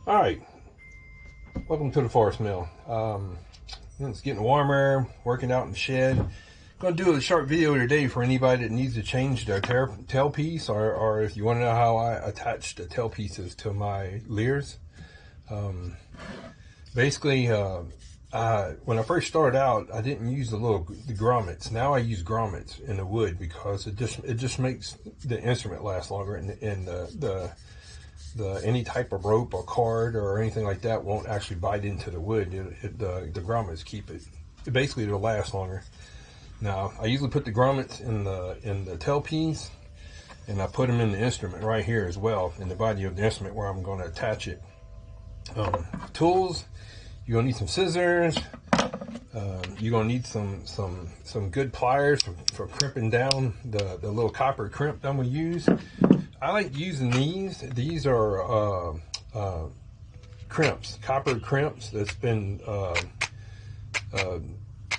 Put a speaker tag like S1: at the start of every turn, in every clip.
S1: All right, welcome to the forest mill. It's getting warmer, working out in the shed. Going to do a short video today for anybody that needs to change their tailpiece, or if you want to know how I attach the tailpieces to my Lyres. Basically, when I first started out, I didn't use the grommets. Now I use grommets in the wood because it just makes the instrument last longer, and the any type of rope or cord or anything like that won't actually bite into the wood. The grommets keep it. Basically, it'll last longer. Now, I usually put the grommets in the tailpiece, and I put them in the instrument right here as well, in the body of the instrument where I'm going to attach it. Tools, you're going to need some scissors. You're going to need some good pliers for crimping down the little copper crimp that I'm going to use. I like using these. These are crimps, copper crimps that's been,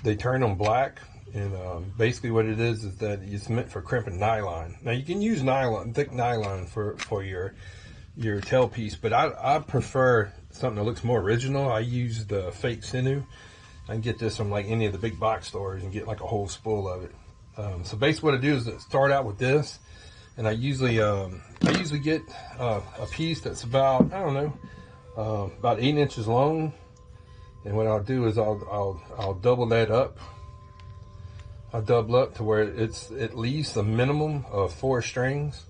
S1: they turn them black. And basically what it is that it's meant for crimping nylon. Now you can use nylon, thick nylon for your tailpiece, but I prefer something that looks more original. I use the fake Sinew. I can get this from like any of the big box stores and get like a whole spool of it. So basically what I do is start out with this. And I usually get a piece that's about, I don't know, about 8 inches long. And what I'll do is I'll double that up. I'll double up to where it's at least a minimum of 4 strings.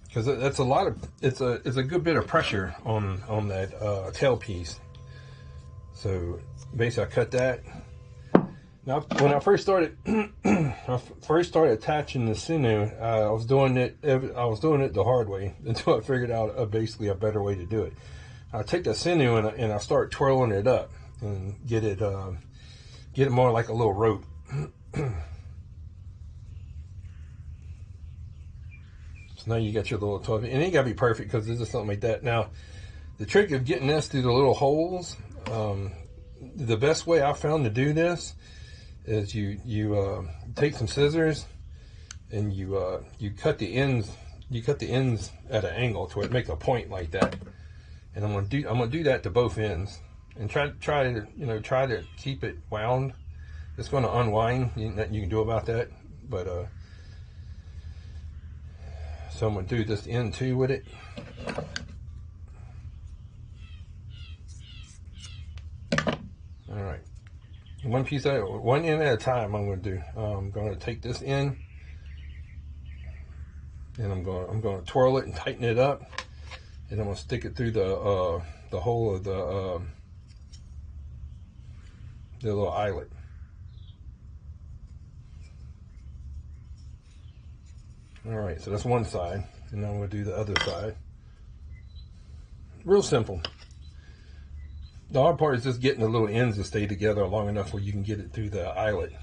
S1: Because that's a lot of, it's a good bit of pressure on that tailpiece. So basically I cut that. Now, when I first started, attaching the Sinew, I was doing it the hard way until I figured out basically a better way to do it. I take the Sinew and I start twirling it up and get it more like a little rope. So now you got your little 12, and it ain't gotta be perfect because this is something like that. Now, the trick of getting this through the little holes, the best way I found to do this is you take some scissors and you cut the ends at an angle to where it makes a point like that. And I'm gonna do that to both ends and try to keep it wound. It's going to unwind. Nothing you can do about that. But so I'm gonna do this end too with it. All right. One end at a time. I'm going to do. I'm going to take this in, and I'm going to twirl it and tighten it up, and I'm going to stick it through the hole of the little eyelet. All right, so that's one side, and now I'm going to do the other side. Real simple. The hard part is just getting the little ends to stay together long enough where you can get it through the eyelet.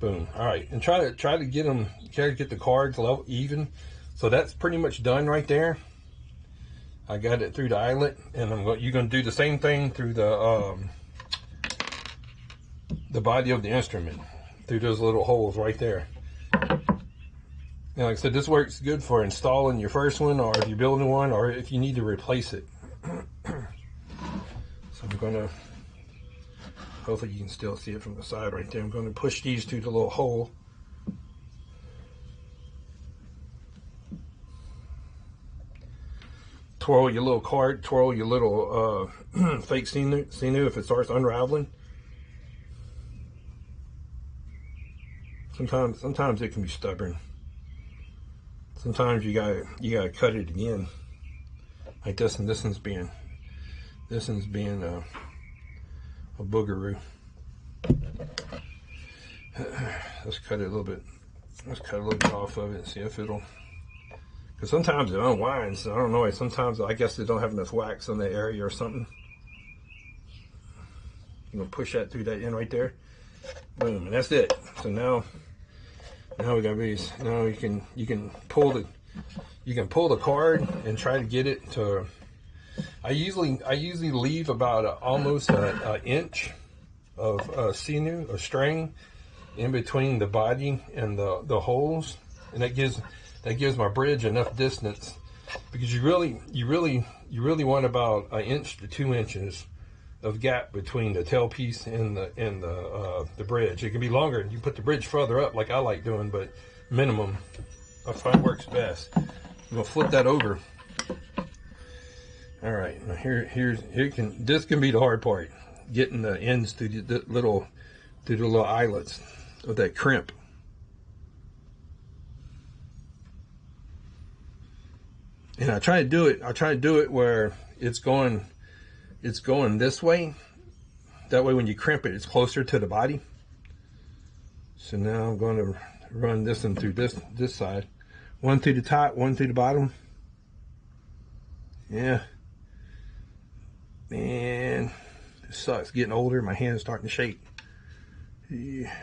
S1: Boom. All right, and try to get the cards level even. So that's pretty much done right there. I got it through the eyelet, and you're going to do the same thing through the body of the instrument, through those little holes right there. And like I said, this works good for installing your first one, or if you're building one, or if you need to replace it. So I'm going to, hopefully you can still see it from the side right there. I'm going to push these through the little hole. Twirl your little card, twirl your little fake Sinew if it starts unraveling. Sometimes it can be stubborn. Sometimes you gotta cut it again, like this, and this one's being a boogaroo. Let's cut it a little bit. Let's cut a little bit off of it and see if it'll. Because sometimes it unwinds. I don't know. Sometimes I guess they don't have enough wax in the area or something. You're gonna push that through that end right there. Boom, and that's it. So now we got these. Now you can pull the card and try to get it to. I usually leave about almost an inch of Sinew, a string, in between the body and the holes, and that gives that gives my bridge enough distance, because you really want about 1 inch to 2 inches of gap between the tailpiece and the bridge. It can be longer. You put the bridge further up, like I like doing, but minimum I find works best. I'm gonna flip that over. All right, now this can be the hard part, getting the ends through the little eyelets of that crimp. And I try to do it where it's going this way. That way when you crimp it, it's closer to the body. So now I'm going to run this one through this side. One through the top, one through the bottom. Yeah. Man, it sucks. Getting older, my hand's starting to shake. Yeah.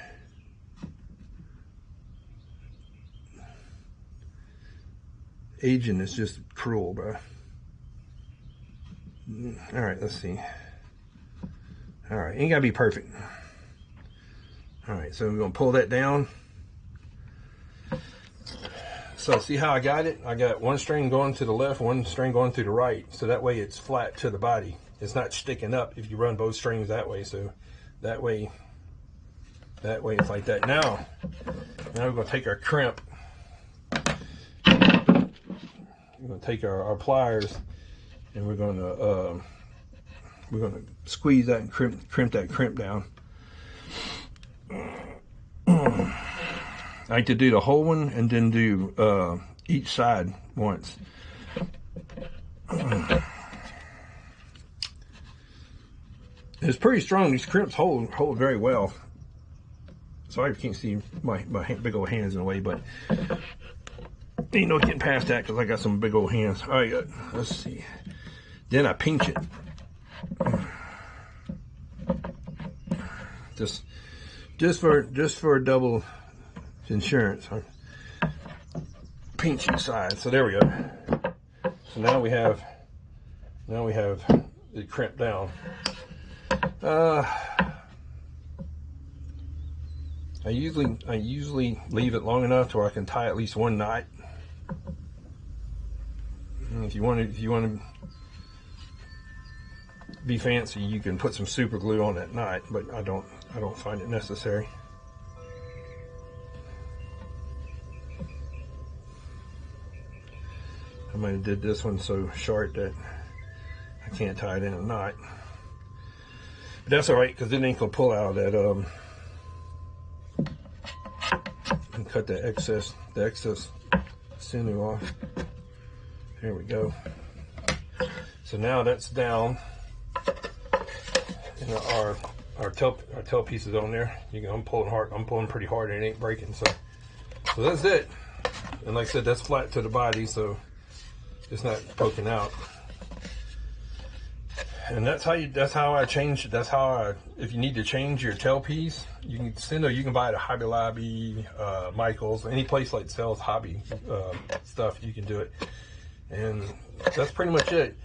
S1: Aging is just cruel, bro. All right, let's see. All right, ain't gotta be perfect. All right, so we're gonna pull that down. So see how I got it? I got one string going to the left, one string going to the right. So that way it's flat to the body. It's not sticking up if you run both strings that way. So that way it's like that. Now we're gonna take our crimp. We're gonna take our pliers, and we're gonna squeeze that and crimp that crimp down. I like to do the whole one and then do each side once. It's pretty strong. These crimps hold very well. Sorry if you can't see my big old hands in the way, but ain't no getting past that because I got some big old hands. All right, let's see. Then I pinch it. Just for double insurance. Pinch each side. So there we go. So now we have it crimped down. I usually leave it long enough to where I can tie at least one knot. And if you want to be fancy, you can put some super glue on that knot, but I don't find it necessary. I might have did this one so short that I can't tie it in a knot. But that's all right, because it ain't gonna pull out that and cut the excess sinew off. There we go. So now that's down. And our tailpiece is on there. I'm pulling pretty hard, and it ain't breaking. So that's it. And like I said, that's flat to the body, so it's not poking out. And that's how if you need to change your tailpiece, you can buy it at Hobby Lobby, Michael's, any place like sells hobby stuff, you can do it. And that's pretty much it.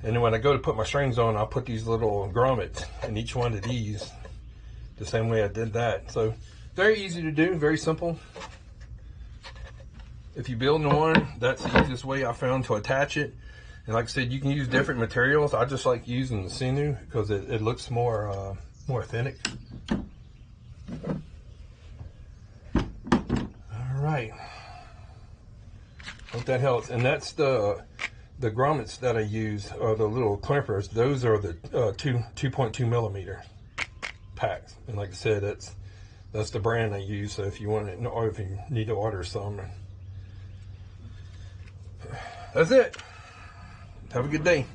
S1: And then when I go to put my strings on, I'll put these little grommets in each one of these, the same way I did that. So very easy to do, very simple. If you're building one, that's the easiest way I found to attach it. And like I said, you can use different materials. I just like using the Sinew because it looks more authentic. All right. Hope that helps. And that's the grommets that I use, are the little clampers. Those are the 2.2 millimeter packs. And like I said, that's the brand I use. So if you want it, or if you need to order some, that's it. Have a good day.